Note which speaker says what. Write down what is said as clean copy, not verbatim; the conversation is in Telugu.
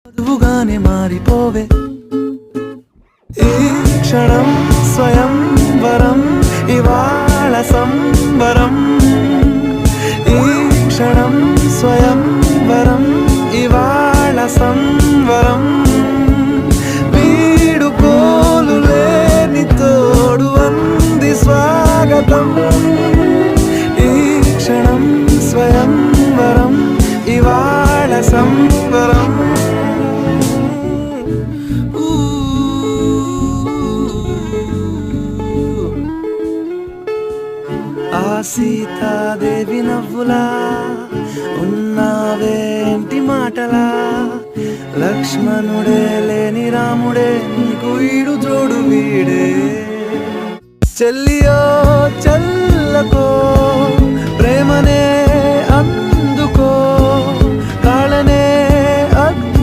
Speaker 1: చదువుగానే మారిపోవే ఈ క్షణం స్వయం వరం ఇవాళ సంబరం ఈ క్షణం స్వయం వరం ఇవాళ సంవరం వీడుకోలు లేని తోడు అంది స్వాగతం ఈ క్షణం స్వయం వరం ఇవాళ సంవరం ఆ సీతాదేవి నవ్వులా ఉన్నావేంటి మాటలా లక్ష్మణుడే లేని రాముడే నీకు ఈడు జోడు వీడే చెల్లియో చల్లకో ప్రేమనే